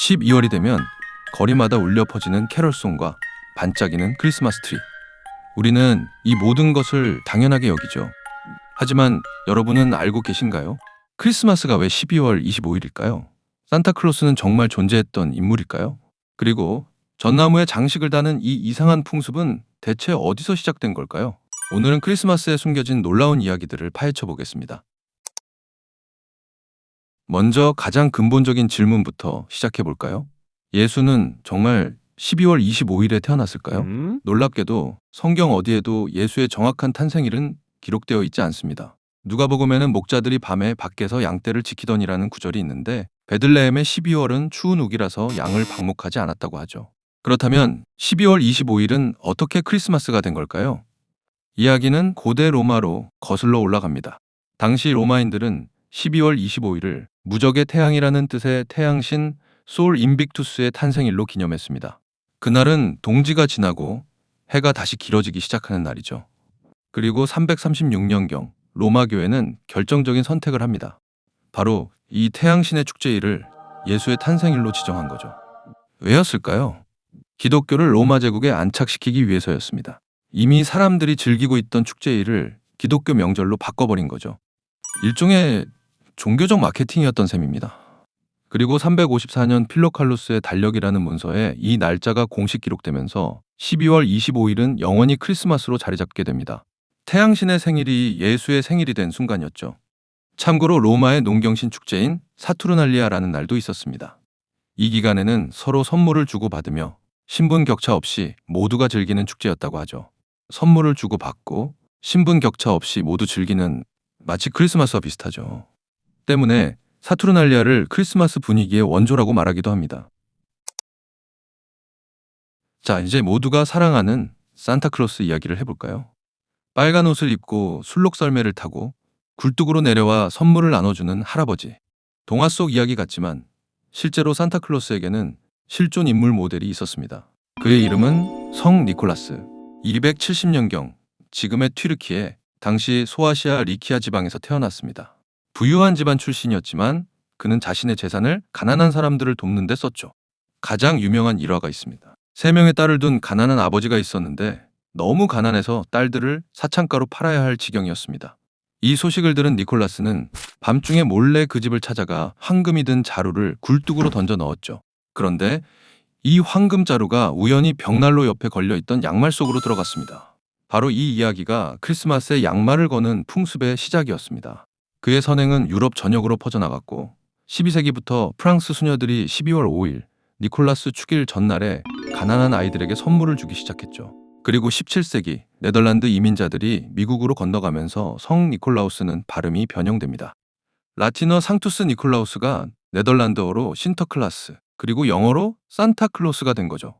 12월이 되면 거리마다 울려 퍼지는 캐럴송과 반짝이는 크리스마스 트리. 우리는 이 모든 것을 당연하게 여기죠. 하지만 여러분은 알고 계신가요? 크리스마스가 왜 12월 25일일까요? 산타클로스는 정말 존재했던 인물일까요? 그리고 전나무에 장식을 다는 이 이상한 풍습은 대체 어디서 시작된 걸까요? 오늘은 크리스마스에 숨겨진 놀라운 이야기들을 파헤쳐 보겠습니다. 먼저 가장 근본적인 질문부터 시작해 볼까요? 예수는 정말 12월 25일에 태어났을까요? 놀랍게도 성경 어디에도 예수의 정확한 탄생일은 기록되어 있지 않습니다. 누가복음에는 목자들이 밤에 밖에서 양떼를 지키더니라는 구절이 있는데 베들레헴의 12월은 추운 우기라서 양을 방목하지 않았다고 하죠. 그렇다면 12월 25일은 어떻게 크리스마스가 된 걸까요? 이야기는 고대 로마로 거슬러 올라갑니다. 당시 로마인들은 12월 25일을 무적의 태양이라는 뜻의 태양신 솔 인빅투스의 탄생일로 기념했습니다. 그날은 동지가 지나고 해가 다시 길어지기 시작하는 날이죠. 그리고 336년경 로마 교회는 결정적인 선택을 합니다. 바로 이 태양신의 축제일을 예수의 탄생일로 지정한 거죠. 왜였을까요? 기독교를 로마 제국에 안착시키기 위해서였습니다. 이미 사람들이 즐기고 있던 축제일을 기독교 명절로 바꿔버린 거죠. 일종의 종교적 마케팅이었던 셈입니다. 그리고 354년 필로칼루스의 달력이라는 문서에 이 날짜가 공식 기록되면서 12월 25일은 영원히 크리스마스로 자리 잡게 됩니다. 태양신의 생일이 예수의 생일이 된 순간이었죠. 참고로 로마의 농경신 축제인 사투르날리아라는 날도 있었습니다. 이 기간에는 서로 선물을 주고받으며 신분 격차 없이 모두가 즐기는 축제였다고 하죠. 선물을 주고받고 신분 격차 없이 모두 즐기는 마치 크리스마스와 비슷하죠. 때문에 사투르날리아를 크리스마스 분위기의 원조라고 말하기도 합니다. 자, 이제 모두가 사랑하는 산타클로스 이야기를 해볼까요? 빨간 옷을 입고 술록썰매를 타고 굴뚝으로 내려와 선물을 나눠주는 할아버지. 동화 속 이야기 같지만 실제로 산타클로스에게는 실존 인물 모델이 있었습니다. 그의 이름은 성 니콜라스. 270년경 지금의 튀르키예, 당시 소아시아 리키아 지방에서 태어났습니다. 부유한 집안 출신이었지만 그는 자신의 재산을 가난한 사람들을 돕는 데 썼죠. 가장 유명한 일화가 있습니다. 3명의 딸을 둔 가난한 아버지가 있었는데 너무 가난해서 딸들을 사창가로 팔아야 할 지경이었습니다. 이 소식을 들은 니콜라스는 밤중에 몰래 그 집을 찾아가 황금이 든 자루를 굴뚝으로 던져 넣었죠. 그런데 이 황금 자루가 우연히 벽난로 옆에 걸려있던 양말 속으로 들어갔습니다. 바로 이 이야기가 크리스마스에 양말을 거는 풍습의 시작이었습니다. 그의 선행은 유럽 전역으로 퍼져나갔고 12세기부터 프랑스 수녀들이 12월 5일 니콜라스 축일 전날에 가난한 아이들에게 선물을 주기 시작했죠. 그리고 17세기 네덜란드 이민자들이 미국으로 건너가면서 성 니콜라우스는 발음이 변형됩니다. 라틴어 상투스 니콜라우스가 네덜란드어로 신터클라스, 그리고 영어로 산타클로스가 된 거죠.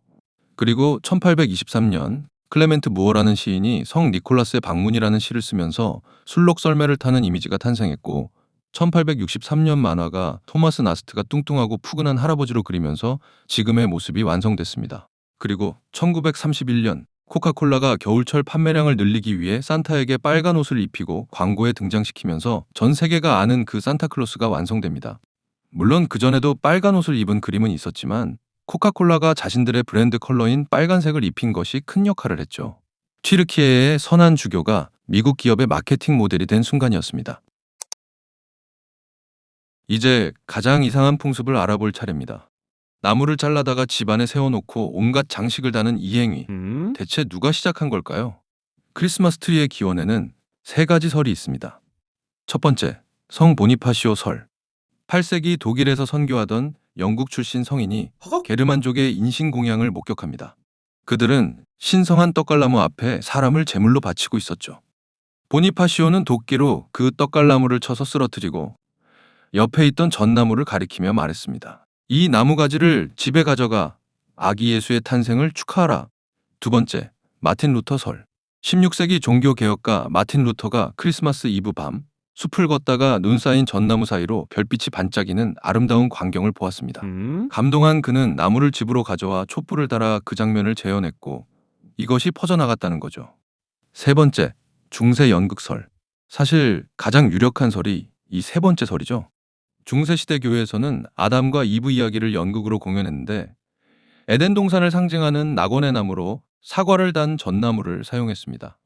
그리고 1823년 클레멘트 무어라는 시인이 성 니콜라스의 방문이라는 시를 쓰면서 술록썰매를 타는 이미지가 탄생했고 1863년 만화가 토마스 나스트가 뚱뚱하고 푸근한 할아버지로 그리면서 지금의 모습이 완성됐습니다. 그리고 1931년 코카콜라가 겨울철 판매량을 늘리기 위해 산타에게 빨간 옷을 입히고 광고에 등장시키면서 전 세계가 아는 그 산타클로스가 완성됩니다. 물론 그전에도 빨간 옷을 입은 그림은 있었지만 코카콜라가 자신들의 브랜드 컬러인 빨간색을 입힌 것이 큰 역할을 했죠. 튀르키예의 선한 주교가 미국 기업의 마케팅 모델이 된 순간이었습니다. 이제 가장 이상한 풍습을 알아볼 차례입니다. 나무를 잘라다가 집안에 세워놓고 온갖 장식을 다는 이 행위. 대체 누가 시작한 걸까요? 크리스마스 트리의 기원에는 3가지 설이 있습니다. 첫 번째, 성 보니파시오 설. 8세기 독일에서 선교하던 영국 출신 성인이 게르만족의 인신공양을 목격합니다. 그들은 신성한 떡갈나무 앞에 사람을 제물로 바치고 있었죠. 보니파시오는 도끼로 그 떡갈나무를 쳐서 쓰러뜨리고 옆에 있던 전나무를 가리키며 말했습니다. 이 나무가지를 집에 가져가 아기 예수의 탄생을 축하하라. 두 번째, 마틴 루터 설. 16세기 종교개혁가 마틴 루터가 크리스마스 이브 밤 숲을 걷다가 눈 쌓인 전나무 사이로 별빛이 반짝이는 아름다운 광경을 보았습니다. 감동한 그는 나무를 집으로 가져와 촛불을 달아 그 장면을 재현했고 이것이 퍼져나갔다는 거죠. 세 번째, 중세 연극설. 사실 가장 유력한 설이 이 3번째 설이죠. 중세시대 교회에서는 아담과 이브 이야기를 연극으로 공연했는데 에덴 동산을 상징하는 낙원의 나무로 사과를 단 전나무를 사용했습니다.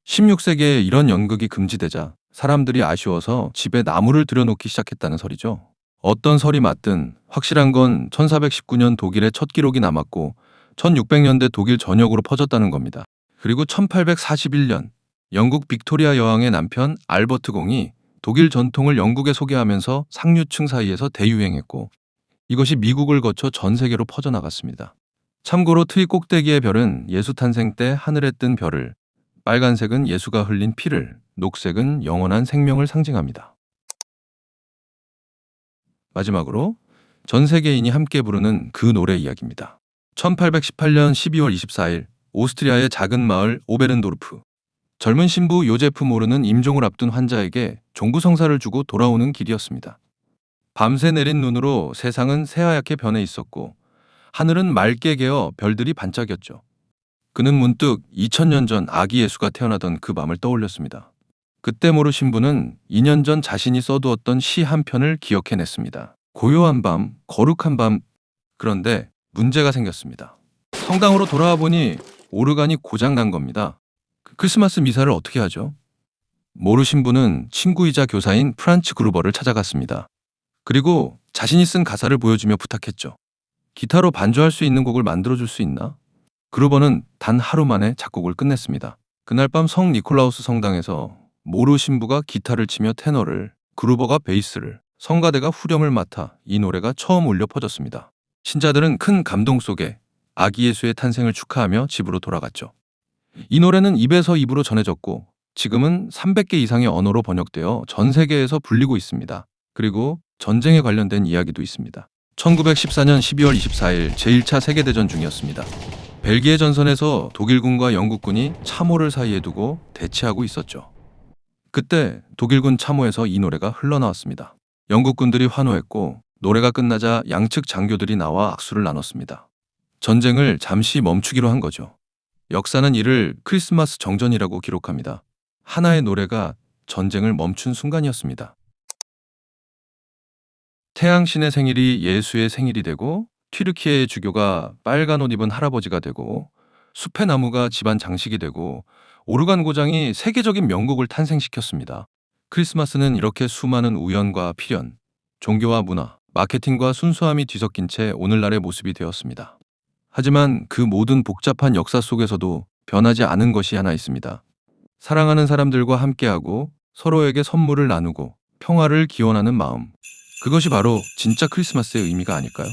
16세기에 이런 연극이 금지되자 사람들이 아쉬워서 집에 나무를 들여놓기 시작했다는 설이죠. 어떤 설이 맞든 확실한 건 1419년 독일의 첫 기록이 남았고 1600년대 독일 전역으로 퍼졌다는 겁니다. 그리고 1841년 영국 빅토리아 여왕의 남편 알버트 공이 독일 전통을 영국에 소개하면서 상류층 사이에서 대유행했고 이것이 미국을 거쳐 전 세계로 퍼져나갔습니다. 참고로 트위 꼭대기의 별은 예수 탄생 때 하늘에 뜬 별을, 빨간색은 예수가 흘린 피를, 녹색은 영원한 생명을 상징합니다. 마지막으로 전 세계인이 함께 부르는 그 노래 이야기입니다. 1818년 12월 24일 오스트리아의 작은 마을 오베른도르프. 젊은 신부 요제프 모르는 임종을 앞둔 환자에게 종부성사를 주고 돌아오는 길이었습니다. 밤새 내린 눈으로 세상은 새하얗게 변해 있었고 하늘은 맑게 개어 별들이 반짝였죠. 그는 문득 2000년 전 아기 예수가 태어나던 그 밤을 떠올렸습니다. 그때 모르 신부는 2년 전 자신이 써두었던 시 한 편을 기억해냈습니다. 고요한 밤, 거룩한 밤. 그런데 문제가 생겼습니다. 성당으로 돌아와 보니 오르간이 고장난 겁니다. 크리스마스 미사를 어떻게 하죠? 모르 신부는 친구이자 교사인 프란츠 그루버를 찾아갔습니다. 그리고 자신이 쓴 가사를 보여주며 부탁했죠. 기타로 반주할 수 있는 곡을 만들어줄 수 있나? 그루버는 단 하루 만에 작곡을 끝냈습니다. 그날 밤 성 니콜라우스 성당에서 모르 신부가 기타를 치며 테너를, 그루버가 베이스를, 성가대가 후렴을 맡아 이 노래가 처음 울려 퍼졌습니다. 신자들은 큰 감동 속에 아기 예수의 탄생을 축하하며 집으로 돌아갔죠. 이 노래는 입에서 입으로 전해졌고 지금은 300개 이상의 언어로 번역되어 전 세계에서 불리고 있습니다. 그리고 전쟁에 관련된 이야기도 있습니다. 1914년 12월 24일 제1차 세계대전 중이었습니다. 벨기에 전선에서 독일군과 영국군이 참호를 사이에 두고 대치하고 있었죠. 그때 독일군 참호에서 이 노래가 흘러나왔습니다. 영국군들이 환호했고 노래가 끝나자 양측 장교들이 나와 악수를 나눴습니다. 전쟁을 잠시 멈추기로 한 거죠. 역사는 이를 크리스마스 정전이라고 기록합니다. 하나의 노래가 전쟁을 멈춘 순간이었습니다. 태양신의 생일이 예수의 생일이 되고 튀르키예의 주교가 빨간 옷 입은 할아버지가 되고 숲의 나무가 집안 장식이 되고 오르간 고장이 세계적인 명곡을 탄생시켰습니다. 크리스마스는 이렇게 수많은 우연과 필연, 종교와 문화, 마케팅과 순수함이 뒤섞인 채 오늘날의 모습이 되었습니다. 하지만 그 모든 복잡한 역사 속에서도 변하지 않은 것이 하나 있습니다. 사랑하는 사람들과 함께하고 서로에게 선물을 나누고 평화를 기원하는 마음. 그것이 바로 진짜 크리스마스의 의미가 아닐까요?